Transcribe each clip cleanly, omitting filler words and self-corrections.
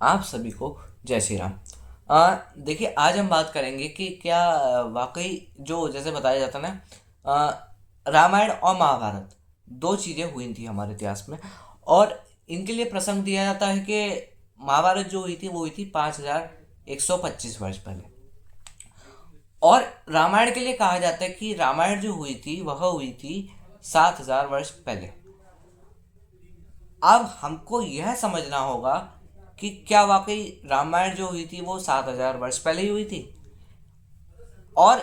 आप सभी को जय श्री राम। देखिए, आज हम बात करेंगे कि क्या वाकई जो जैसे बताया जाता ना, रामायण और महाभारत दो चीज़ें हुई थी हमारे इतिहास में। और इनके लिए प्रसंग दिया जाता है कि महाभारत जो हुई थी वो हुई थी 5125 वर्ष पहले। और रामायण के लिए कहा जाता है कि रामायण जो हुई थी वह हुई थी 7000 वर्ष पहले। अब हमको यह समझना होगा कि क्या वाकई रामायण जो हुई थी वो 7000 वर्ष पहले ही हुई थी। और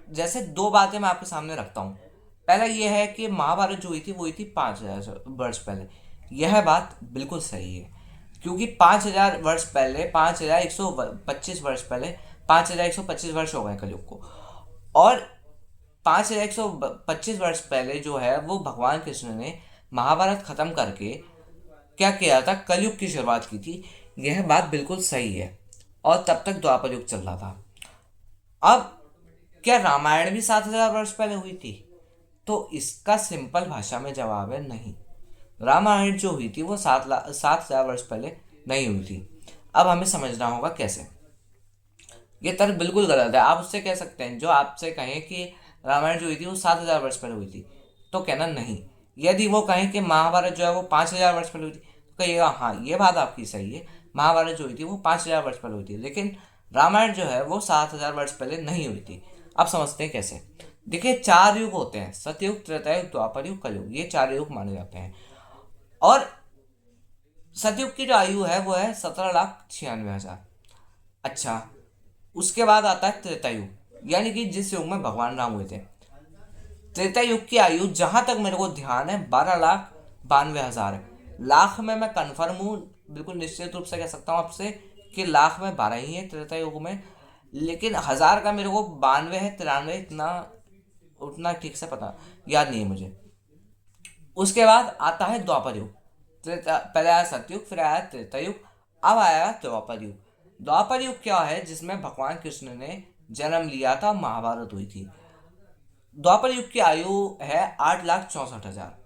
जैसे दो बातें मैं आपके सामने रखता हूँ। पहला यह है कि महाभारत जो हुई थी वो हुई थी 5000 वर्ष पहले। यह बात बिल्कुल सही है, क्योंकि 5000 वर्ष पहले, 5125 वर्ष पहले, 5125 वर्ष हो गए कलयुग को। और 5125 वर्ष पहले जो है वो भगवान कृष्ण ने महाभारत खत्म करके क्या किया था, कलयुग की शुरुआत की थी। यह बात बिल्कुल सही है। और तब तक द्वापर युग चल रहा था। अब क्या रामायण भी 7000 वर्ष पहले हुई थी? तो इसका सिंपल भाषा में जवाब है नहीं। रामायण जो हुई थी वो 7000 वर्ष पहले नहीं हुई थी। अब हमें समझना होगा कैसे। ये तर्क बिल्कुल गलत है। आप उससे कह सकते हैं, जो आपसे कहें कि रामायण जो हुई थी वो 7000 वर्ष पहले हुई थी, तो कहना नहीं। यदि वो कहें कि महाभारत जो है वो 5000 वर्ष पहले हुई थी, तो कहिएगा हाँ, ये बात आपकी सही है, महाभारत जो हुई थी वो 5000 वर्ष पहले हुई थी, लेकिन रामायण जो है वो 7000 वर्ष पहले नहीं हुई थी। अब समझते हैं कैसे। देखिए, चार युग होते हैं: सतयुग, त्रेता युग, द्वापर युग, कलयुग। ये चार युग माने जाते हैं। और सतयुग की जो आयु है वो है 17,96,000। अच्छा, उसके बाद आता है त्रेता युग, यानी कि जिस युग में भगवान राम हुए थे। त्रेता युग की आयु जहां तक मेरे को ध्यान है 12,92,000 है। लाख में मैं कन्फर्म हूँ, बिल्कुल निश्चित रूप से कह सकता हूँ आपसे कि लाख में 12 ही है त्रेता युग में। लेकिन हजार का मेरे को 92 है, 93, इतना उतना ठीक से पता याद नहीं है मुझे। उसके बाद आता है द्वापर युग। पहले आया सतयुग, फिर आया त्रेता युग, अब आया द्वापर युग। द्वापर युग क्या है? जिसमें भगवान कृष्ण ने जन्म लिया था, महाभारत हुई थी। द्वापर युग की आयु है 8,64,000।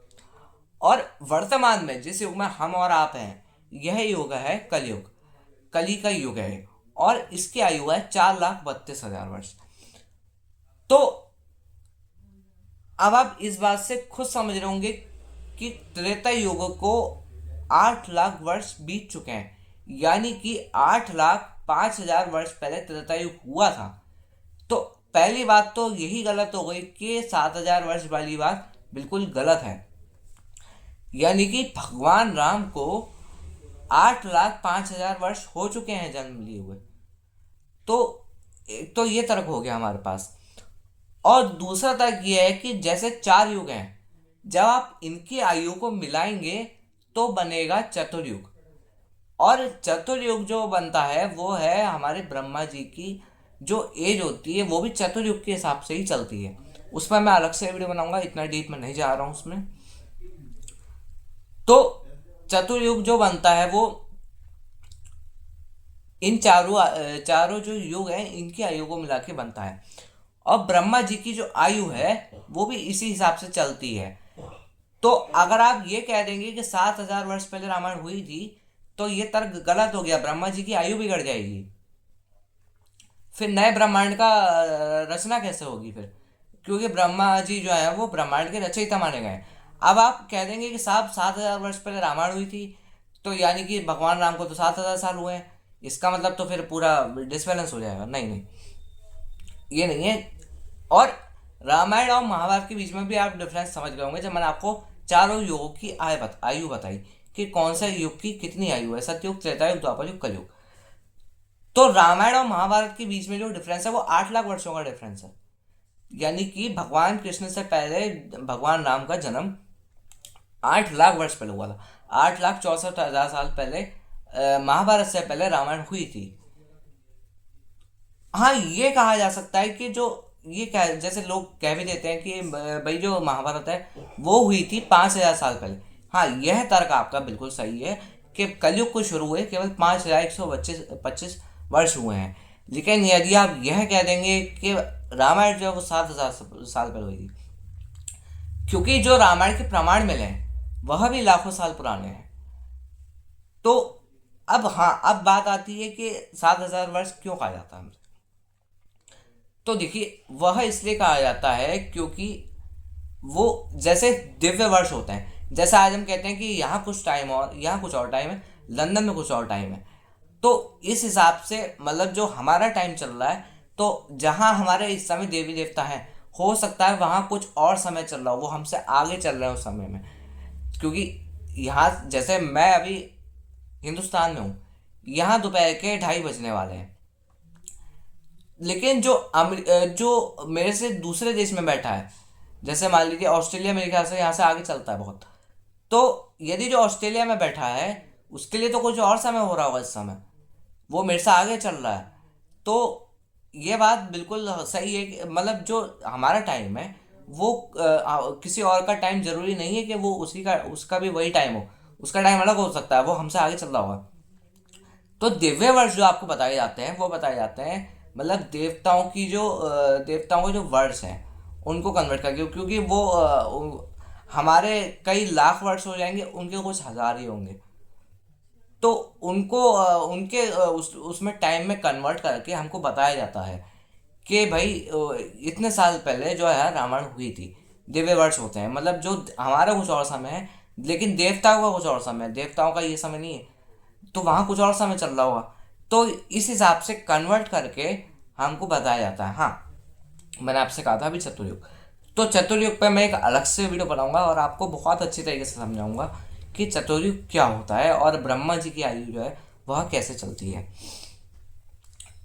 और वर्तमान में जिस युग में हम और आप हैं, यह युग है कलयुग, कली का युग है। और इसकी आयु है 4,32,000 वर्ष। तो अब आप इस बात से खुद समझ रहे होंगे कि त्रेता युग को 8 लाख वर्ष बीत चुके हैं, यानी कि 8,05,000 वर्ष पहले त्रेता युग हुआ था। तो पहली बात तो यही गलत हो गई कि 7,000 वर्ष वाली बात बिल्कुल गलत है। यानी कि भगवान राम को 8,05,000 वर्ष हो चुके हैं जन्म लिए हुए। तो एक तो ये तर्क हो गया हमारे पास। और दूसरा तर्क ये है कि जैसे चार युग हैं, जब आप इनकी आयु को मिलाएंगे तो बनेगा चतुर्युग। और चतुर्युग जो बनता है वो है हमारे ब्रह्मा जी की जो एज होती है, वो भी चतुर्युग के हिसाब से ही चलती है। उस पर मैं अलग से वीडियो बनाऊंगा, इतना डीप में नहीं जा रहा हूँ उसमें। तो चतुर्युग जो बनता है वो इन चारों जो युग हैं इनकी आयु को मिला के बनता है। और ब्रह्मा जी की जो आयु है वो भी इसी हिसाब से चलती है। तो अगर आप ये कह देंगे कि 7,000 वर्ष पहले रामायण हुई थी, तो ये तर्क गलत हो गया, ब्रह्मा जी की आयु बिगड़ जाएगी। फिर नए ब्रह्मांड का रचना कैसे होगी फिर? क्योंकि ब्रह्मा जी जो है वो ब्रह्मांड के रचयिता माने गए। अब आप कह देंगे कि साहब 7,000 वर्ष पहले रामायण हुई थी, तो यानी कि भगवान राम को तो 7,000 साल हुए हैं, इसका मतलब तो फिर पूरा डिसबैलेंस हो जाएगा। नहीं नहीं, ये नहीं है। और रामायण और महाभारत के बीच में भी आप डिफरेंस समझ गए होंगे जब मैंने आपको चारों युगों की आयु बताई कि कौन सा युग की कितनी आयु है: सतयुग, त्रेता युग, द्वापर युग, कलयुग। तो रामायण और महाभारत के बीच में जो डिफरेंस है वो 8 लाख वर्षों का डिफरेंस है। यानी कि भगवान कृष्ण से पहले भगवान राम का जन्म 8 लाख वर्ष पहले हुआ था। 8,64,000 साल पहले महाभारत से पहले रामायण हुई थी। हाँ, ये कहा जा सकता है कि जो ये कह जैसे लोग कह भी देते हैं कि भाई जो महाभारत है वो हुई थी 5,000 साल पहले। हाँ, यह तर्क आपका बिल्कुल सही है कि कलयुग को शुरू हुए केवल 5,125 वर्ष हुए हैं। लेकिन यदि आप यह कह देंगे कि रामायण जो है वो 7,000 साल पहले हुई थी, क्योंकि जो रामायण के प्रमाण मिले हैं वह भी लाखों साल पुराने हैं। तो अब हाँ, अब बात आती है कि 7,000 वर्ष क्यों कहा जाता है हमसे। तो देखिए, वह इसलिए कहा जाता है क्योंकि वो जैसे दिव्य वर्ष होते हैं, जैसे आज हम कहते हैं कि यहाँ कुछ टाइम और यहाँ कुछ और टाइम है, लंदन में कुछ और टाइम है। तो इस हिसाब से मतलब जो हमारा टाइम चल रहा है, तो जहाँ हमारे इस समय देवी देवता हैं, हो सकता है वहाँ कुछ और समय चल रहा हो, वो हमसे आगे चल रहे हैं उस समय में। क्योंकि यहाँ जैसे मैं अभी हिंदुस्तान में हूँ, यहाँ दोपहर के 2:30 बजने वाले हैं। लेकिन जो मेरे से दूसरे देश में बैठा है, जैसे मान लीजिए ऑस्ट्रेलिया, मेरे ख्याल से यहाँ से आगे चलता है बहुत। तो यदि जो ऑस्ट्रेलिया में बैठा है, उसके लिए तो कुछ और समय हो रहा होगा इस समय, वो मेरे से आगे चल रहा है। तो ये बात बिल्कुल सही है कि मतलब जो हमारा टाइम है वो किसी और का टाइम जरूरी नहीं है कि वो उसी का उसका भी वही टाइम हो। उसका टाइम अलग हो सकता है, वो हमसे आगे चल रहा होगा। तो दिव्य वर्ष जो आपको बताए जाते हैं, वो बताए जाते हैं मतलब देवताओं के जो वर्ष हैं उनको कन्वर्ट करके, क्योंकि वो हमारे कई लाख वर्ष हो जाएंगे, उनके कुछ हजार ही होंगे। तो उनको उनके उसमें टाइम में कन्वर्ट करके हमको बताया जाता है कि भाई इतने साल पहले जो है रामायण हुई थी। दिव्य वर्ष होते हैं मतलब जो हमारा कुछ और समय है, लेकिन देवताओं का कुछ और समय है, देवताओं का ये समय नहीं है। तो वहाँ कुछ और समय चल रहा होगा। तो इस हिसाब से कन्वर्ट करके हमको बताया जाता है। हाँ, मैंने आपसे कहा था अभी चतुर्युग। तो चतुर्युग पे मैं एक अलग से वीडियो बनाऊंगा और आपको बहुत अच्छी तरीके से समझाऊंगा कि चतुर्युग क्या होता है और ब्रह्मा जी की आयु जो है वह कैसे चलती है।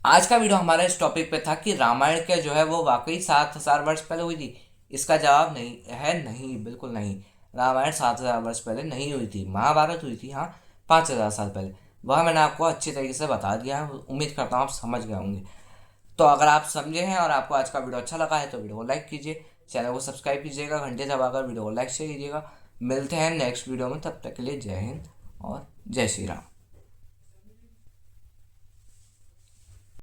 आज का वीडियो हमारा इस टॉपिक पे था कि रामायण के जो है वो वाकई 7,000 वर्ष पहले हुई थी। इसका जवाब नहीं है, नहीं, बिल्कुल नहीं। रामायण 7,000 वर्ष पहले नहीं हुई थी। महाभारत हुई थी हाँ, 5,000 साल पहले। वह मैंने आपको अच्छी तरीके से बता दिया है, उम्मीद करता हूँ आप समझ गए होंगे। तो अगर आप समझे हैं और आपको आज का वीडियो अच्छा लगा है तो वीडियो को लाइक कीजिए, चैनल को सब्सक्राइब कीजिएगा, घंटे दबाकर वीडियो को लाइक शेयर कीजिएगा। मिलते हैं नेक्स्ट वीडियो में, तब तक के लिए जय हिंद और जय श्री राम।